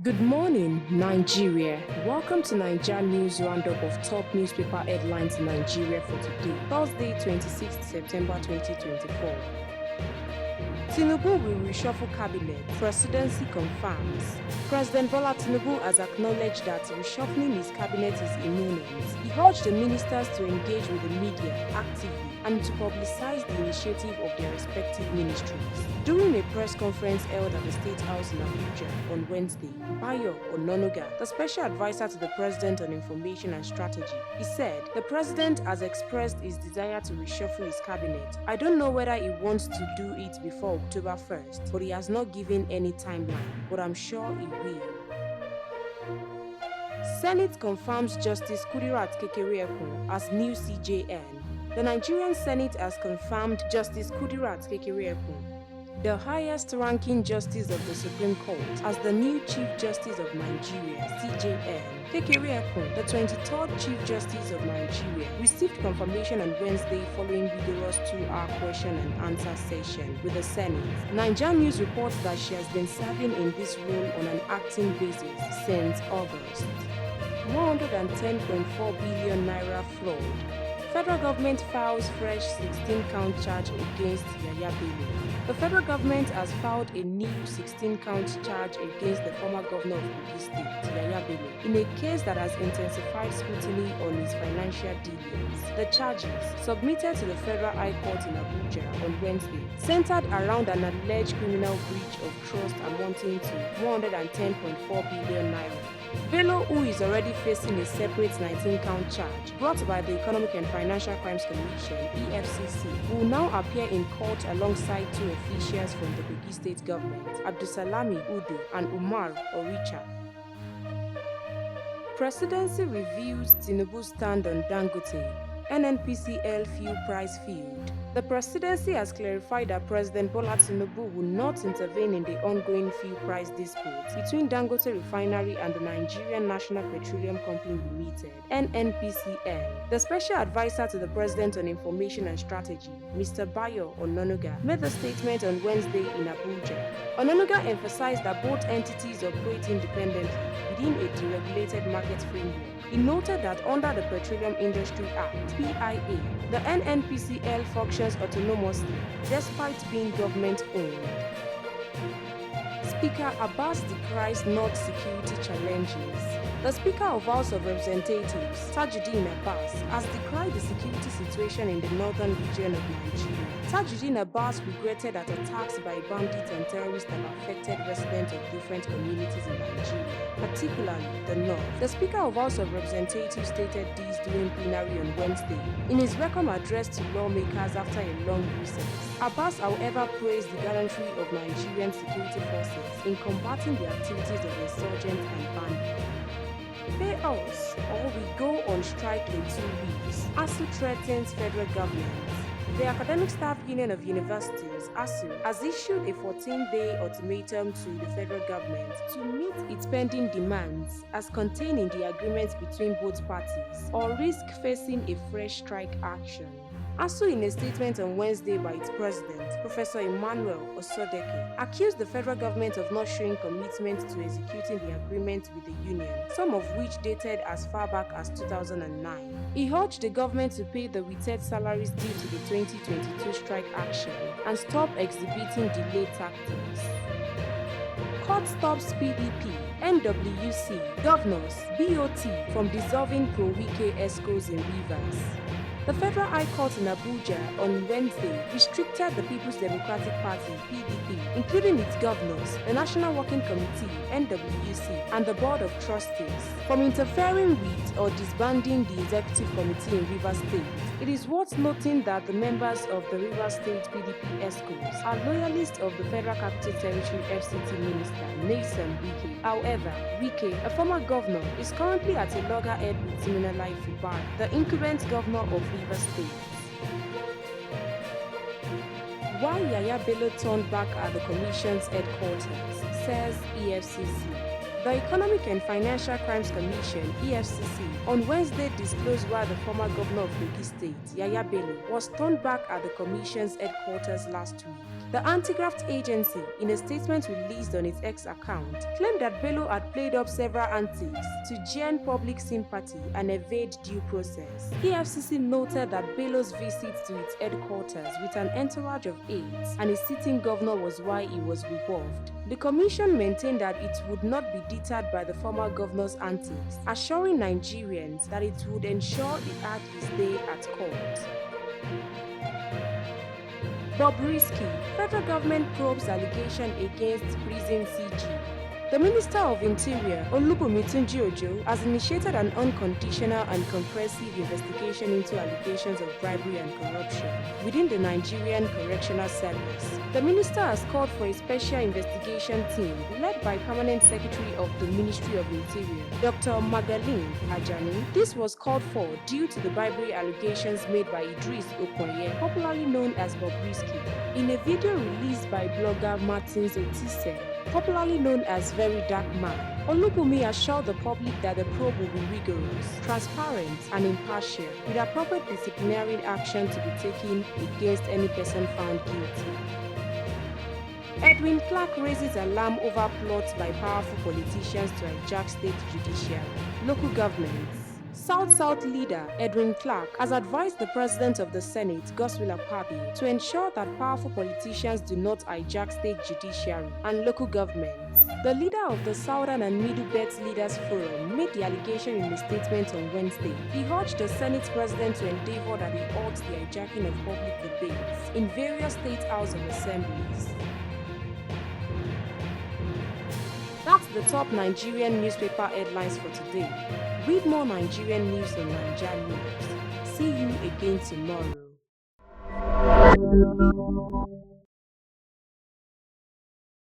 Good morning, Nigeria. Welcome to NaijaNews roundup of top newspaper headlines in Nigeria for today, Thursday, 26th September 2024. Tinubu will reshuffle cabinet, presidency confirms. President Bola Tinubu has acknowledged that reshuffling his cabinet is imminent. He urged the ministers to engage with the media actively and to publicize the initiative of their respective ministries. During a press conference held at the State House in Abuja on Wednesday, Bayo Ononuga, the special advisor to the President on Information and Strategy, he said, "The President has expressed his desire to reshuffle his cabinet. I don't know whether he wants to do it before October 1st, but he has not given any timeline, but I'm sure he will." Senate confirms Justice Kudirat Kekere-Ekun as new CJN. The Nigerian Senate has confirmed Justice Kudirat Kekere-Ekun, the highest-ranking justice of the Supreme Court, as the new Chief Justice of Nigeria, CJN. Kekere-Ekun, the 23rd Chief Justice of Nigeria, received confirmation on Wednesday following vigorous 2-hour question and answer session with the Senate. NaijaNews reports that she has been serving in this role on an acting basis since August. 110.4 billion naira fraud. Federal government files fresh 16-count charge against Yaya Bello. The federal government has filed a new 16-count charge against the former governor of Kogi State, Yaya Bello, in a case that has intensified scrutiny on his financial dealings. The charges, submitted to the Federal High Court in Abuja on Wednesday, centered around an alleged criminal breach of trust amounting to 110.4 billion naira. Bello, who is already facing a separate 19-count charge brought by the Economic and Financial Crimes Commission (EFCC), will now appear in court alongside two officials from the Kogi State government, Abdulsalami Udu and Umar Oricha. Presidency reviews Tinubu's stand on Dangote, NNPCL fuel price field. The presidency has clarified that President Bola Tinubu will not intervene in the ongoing fuel price dispute between Dangote Refinery and the Nigerian National Petroleum Company Limited (NNPCL). The special advisor to the President on Information and Strategy, Mr. Bayo Ononuga, made the statement on Wednesday in Abuja. Ononuga emphasized that both entities operate independently within a deregulated market framework. He noted that under the Petroleum Industry Act (PIA), the NNPCL functions autonomously despite being government-owned. Speaker Abbas decries North security challenges. The Speaker of House of Representatives, Tajuddin Abbas, has decried the security situation in the northern region of Nigeria. Tajuddin Abbas regretted that attacks by bandits and terrorists have affected residents of different communities in Nigeria, particularly the north. The Speaker of House of Representatives stated this during plenary on Wednesday in his welcome address to lawmakers after a long recess. Abbas, however, praised the gallantry of Nigerian security forces in combating the activities of insurgents and bandits. Pay us, or we go on strike in 2 weeks. ASU threatens federal government. The Academic Staff Union of Universities, ASU, has issued a 14-day ultimatum to the federal government to meet its pending demands as contained in the agreement between both parties, or risk facing a fresh strike action. ASU, in a statement on Wednesday by its president, Professor Emmanuel Osodeke, accused the federal government of not showing commitment to executing the agreement with the union, some of which dated as far back as 2009. He urged the government to pay the withheld salaries due to the 2022 strike action and stop exhibiting delay tactics. Court stops PDP, NWC, governors, BOT from dissolving pro-Wike ESCOs in Rivers. The Federal High Court in Abuja on Wednesday restricted the People's Democratic Party (PDP), including its governors, the National Working Committee (NWC), and the Board of Trustees, from interfering with or disbanding the Executive Committee in Rivers State. It is worth noting that the members of the Rivers State PDP ESCOs are loyalists of the Federal Capital Territory FCT Minister Wike. However, Wike, a former governor, is currently at a loggerhead with Siminalayi Fubara, the incumbent governor of Rivers State. Why Yaya Bello turned back at the Commission's headquarters, says EFCC. The Economic and Financial Crimes Commission (EFCC) on Wednesday disclosed why the former governor of Kogi State, Yaya Bello, was turned back at the Commission's headquarters last week. The anti-graft agency, in a statement released on its X account, claimed that Bello had played up several antics to gain public sympathy and evade due process. EFCC noted that Bello's visit to its headquarters with an entourage of aides and a sitting governor was why he was revolved. The commission maintained that it would not be deterred by the former governor's antics, assuring Nigerians that it would ensure he had his day at court. Bobrisky, federal government probes allegation against prison CG. The Minister of Interior, Olubunmi Tunji-Ojo, has initiated an unconditional and comprehensive investigation into allegations of bribery and corruption within the Nigerian Correctional Service. The minister has called for a special investigation team led by Permanent Secretary of the Ministry of Interior, Dr. Magaline Ajani. This was called for due to the bribery allegations made by Idris Okoye, popularly known as Bobrisky. In a video released by blogger Martins Otise, popularly known as Very Dark Man, Olubunmi assured the public that the probe will be rigorous, transparent, and impartial, with appropriate disciplinary action to be taken against any person found guilty. Edwin Clark raises alarm over plots by powerful politicians to hijack state judiciary. Local governments. South-South leader Edwin Clark has advised the President of the Senate, Godswill Akpabio, to ensure that powerful politicians do not hijack state judiciary and local governments. The leader of the Southern and Middle Belt Leaders Forum made the allegation in a statement on Wednesday. He urged the Senate President to endeavor that he halts the hijacking of public debates in various state House of Assemblies. That's the top Nigerian newspaper headlines for today. Read more Nigerian news on NaijaNews. See you again tomorrow.